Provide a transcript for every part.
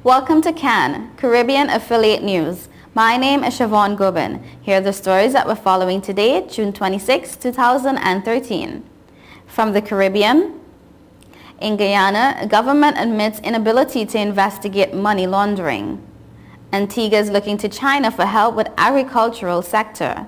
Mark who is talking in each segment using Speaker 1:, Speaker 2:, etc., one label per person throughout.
Speaker 1: Welcome to CAN, Caribbean Affiliate News. My name is Siobhan Gobin. Here are the stories that we're following today, June 26, 2013. From the Caribbean, in Guyana, government admits inability to investigate money laundering. Antigua is looking to China for help with agricultural sector.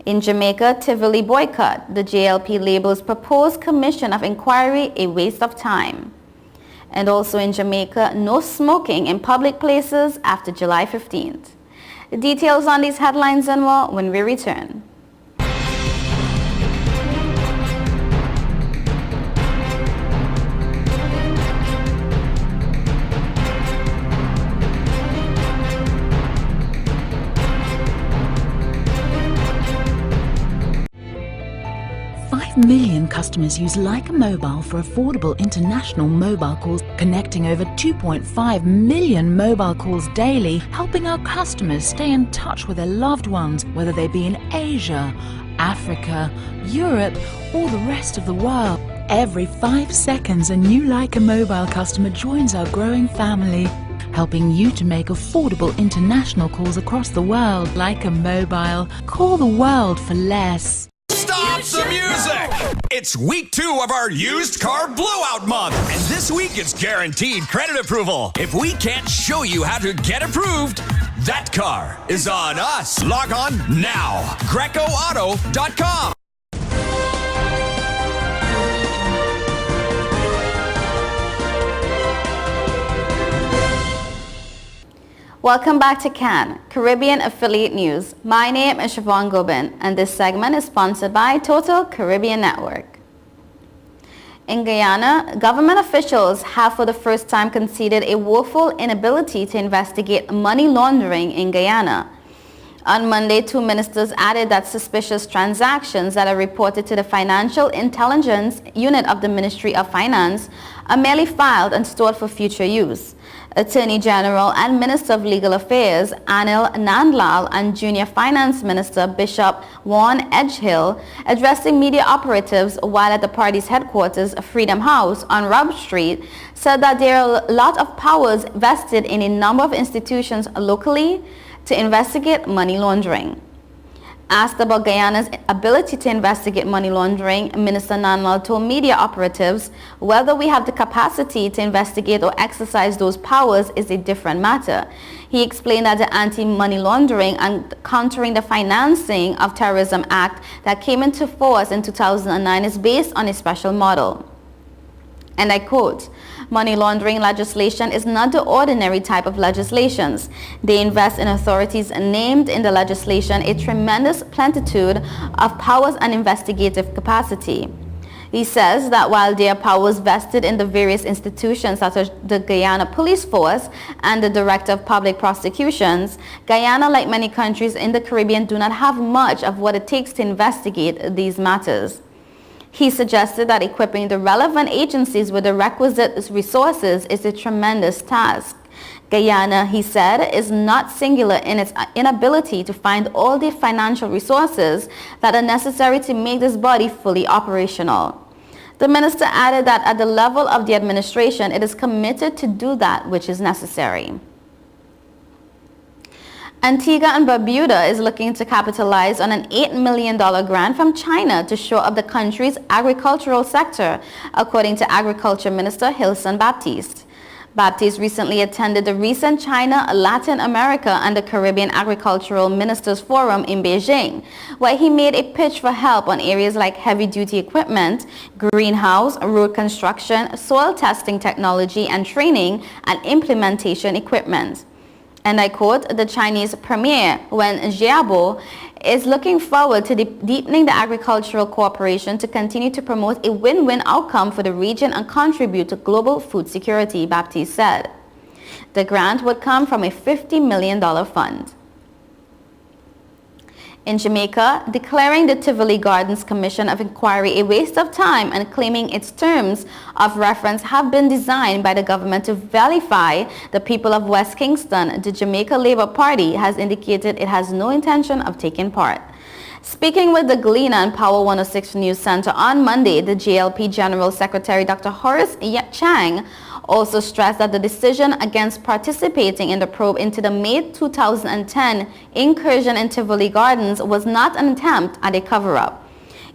Speaker 1: In Jamaica, Tivoli boycott. The JLP labels proposed commission of inquiry a waste of time. And also in Jamaica, no smoking in public places after July 15th. The details on these headlines and more when we return.
Speaker 2: 5 million customers use Leica Mobile for affordable international mobile calls, connecting over 2.5 million mobile calls daily, helping our customers stay in touch with their loved ones, whether they be in Asia, Africa, Europe, or the rest of the world. Every 5 seconds, a new Leica Mobile customer joins our growing family, helping you to make affordable international calls across the world. Leica Mobile. Call the world for less.
Speaker 3: Stop the music! It's week 2 of our used car blowout month, and this week it's guaranteed credit approval. If we can't show you how to get approved, that car is on us. Log on now, GrecoAuto.com.
Speaker 1: Welcome back to CAN, Caribbean Affiliate News. My name is Siobhan Gobin, and this segment is sponsored by Total Caribbean Network. In Guyana, government officials have for the first time conceded a woeful inability to investigate money laundering in Guyana. On Monday, 2 ministers added that suspicious transactions that are reported to the Financial Intelligence Unit of the Ministry of Finance are merely filed and stored for future use. Attorney General and Minister of Legal Affairs Anil Nandlal and Junior Finance Minister Bishop Warren Edgehill, addressing media operatives while at the party's headquarters, Freedom House on Robb Street, said that there are a lot of powers vested in a number of institutions locally to investigate money laundering. Asked about Guyana's ability to investigate money laundering, Minister Nandlal told media operatives whether we have the capacity to investigate or exercise those powers is a different matter. He explained that the Anti-Money Laundering and Countering the Financing of Terrorism Act that came into force in 2009 is based on a special model. And I quote, "Money laundering legislation is not the ordinary type of legislations. They invest in authorities named in the legislation a tremendous plenitude of powers and investigative capacity." He says that while there are powers vested in the various institutions such as the Guyana Police Force and the Director of Public Prosecutions, Guyana, like many countries in the Caribbean, do not have much of what it takes to investigate these matters. He suggested that equipping the relevant agencies with the requisite resources is a tremendous task. Guyana, he said, is not singular in its inability to find all the financial resources that are necessary to make this body fully operational. The minister added that at the level of the administration, it is committed to do that which is necessary. Antigua and Barbuda is looking to capitalize on an $8 million grant from China to shore up the country's agricultural sector, according to Agriculture Minister Hilson Baptiste. Baptiste recently attended the recent China, Latin America, and the Caribbean Agricultural Ministers Forum in Beijing, where he made a pitch for help on areas like heavy-duty equipment, greenhouse, road construction, soil testing technology, and training and implementation equipment. And I quote, "The Chinese Premier, Wen Jiabo, is looking forward to deepening the agricultural cooperation to continue to promote a win-win outcome for the region and contribute to global food security," Baptiste said. The grant would come from a $50 million fund. In Jamaica, declaring the Tivoli Gardens Commission of Inquiry a waste of time and claiming its terms of reference have been designed by the government to vilify the people of West Kingston, the Jamaica Labour Party has indicated it has no intention of taking part. Speaking with the Galena and Power 106 News Center on Monday, the JLP General Secretary Dr. Horace Chang also stressed that the decision against participating in the probe into the May 2010 incursion in Tivoli Gardens was not an attempt at a cover-up.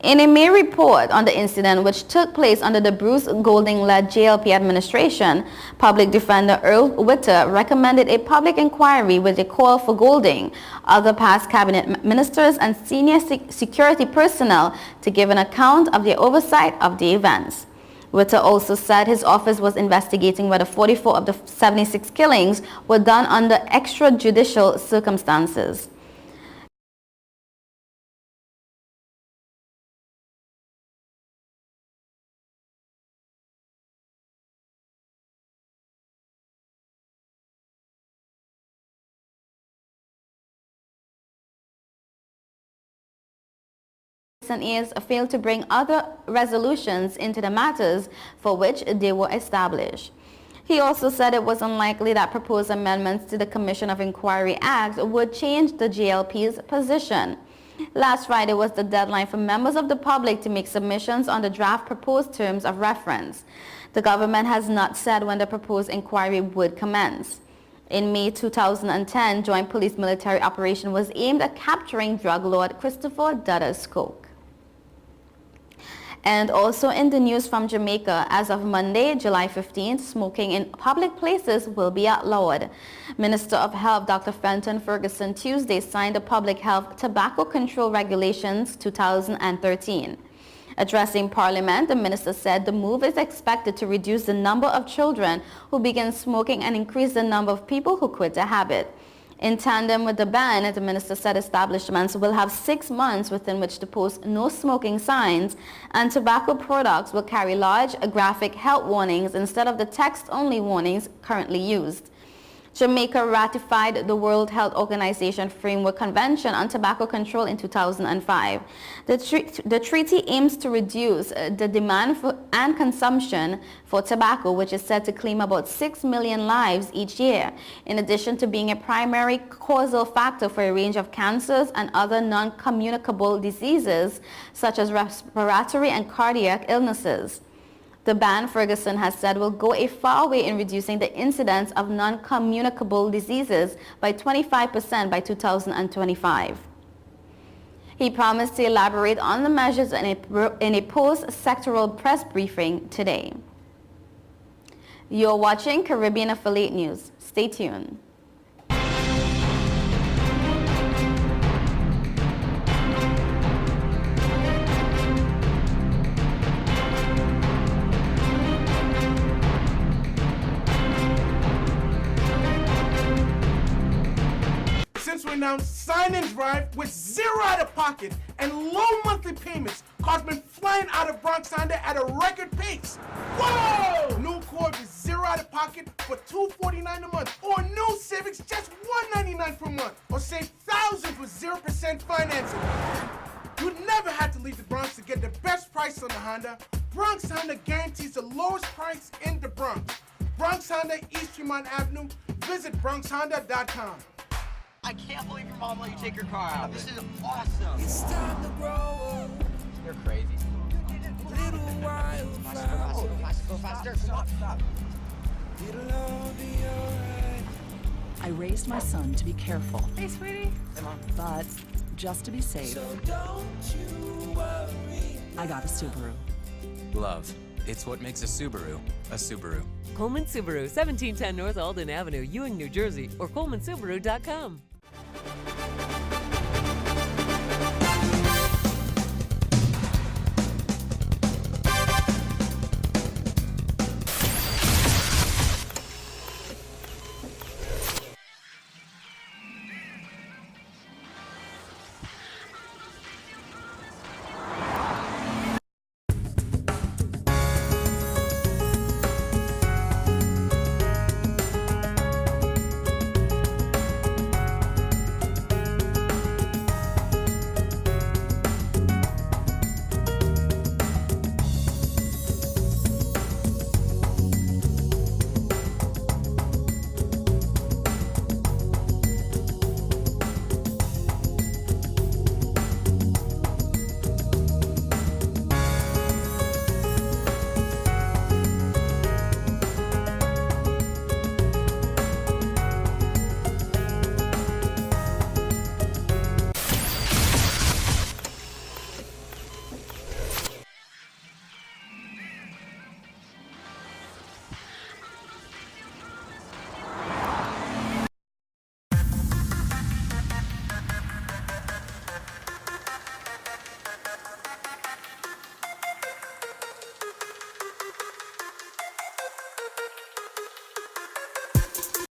Speaker 1: In a May report on the incident, which took place under the Bruce Golding-led JLP administration, Public Defender Earl Witter recommended a public inquiry with a call for Golding, other past cabinet ministers and senior security personnel to give an account of their oversight of the events. Witter also said his office was investigating whether 44 of the 76 killings were done under extrajudicial circumstances. And years failed to bring other resolutions into the matters for which they were established. He also said it was unlikely that proposed amendments to the Commission of Inquiry Act would change the JLP's position. Last Friday was the deadline for members of the public to make submissions on the draft proposed terms of reference. The government has not said when the proposed inquiry would commence. In May 2010, Joint Police Military Operation was aimed at capturing drug lord Christopher Duddas Coke. And also in the news from Jamaica, as of Monday, July 15th, smoking in public places will be outlawed. Minister of Health Dr. Fenton Ferguson Tuesday signed the Public Health Tobacco Control Regulations 2013. Addressing Parliament, the minister said the move is expected to reduce the number of children who begin smoking and increase the number of people who quit the habit. In tandem with the ban, the minister said establishments will have 6 months within which to post no smoking signs, and tobacco products will carry large graphic health warnings instead of the text-only warnings currently used. Jamaica ratified the World Health Organization Framework Convention on Tobacco Control in 2005. The treaty aims to reduce the demand for and consumption for tobacco, which is said to claim about 6 million lives each year, in addition to being a primary causal factor for a range of cancers and other non-communicable diseases such as respiratory and cardiac illnesses. The ban, Ferguson has said, will go a far way in reducing the incidence of non-communicable diseases by 25% by 2025. He promised to elaborate on the measures in a post-sectoral press briefing today. You're watching Caribbean Affiliate News. Stay tuned.
Speaker 4: Since we announced Sign and Drive with zero out of pocket and low monthly payments, cars been flying out of Bronx Honda at a record pace. Whoa! New Accord with zero out of pocket for $249 a month, or new Civics just $199 per month, or save thousands with 0% financing. You never had to leave the Bronx to get the best price on the Honda. Bronx Honda guarantees the lowest price in the Bronx. Bronx Honda, East Tremont Avenue. Visit BronxHonda.com.
Speaker 5: I can't believe your mom let you take your car out. This is awesome.
Speaker 6: It's time to grow up.
Speaker 5: You're crazy.
Speaker 6: Little wildflower.
Speaker 5: Go faster. Stop.
Speaker 6: It'll all be alright.
Speaker 2: I raised my son to be careful,
Speaker 5: Hey, sweetie. Hey, Mom.
Speaker 2: but just to be safe,
Speaker 6: So don't you worry.
Speaker 2: I got a Subaru.
Speaker 7: Love. It's what makes a Subaru a Subaru.
Speaker 8: Coleman Subaru, 1710 North Alden Avenue, Ewing, New Jersey, or ColemanSubaru.com.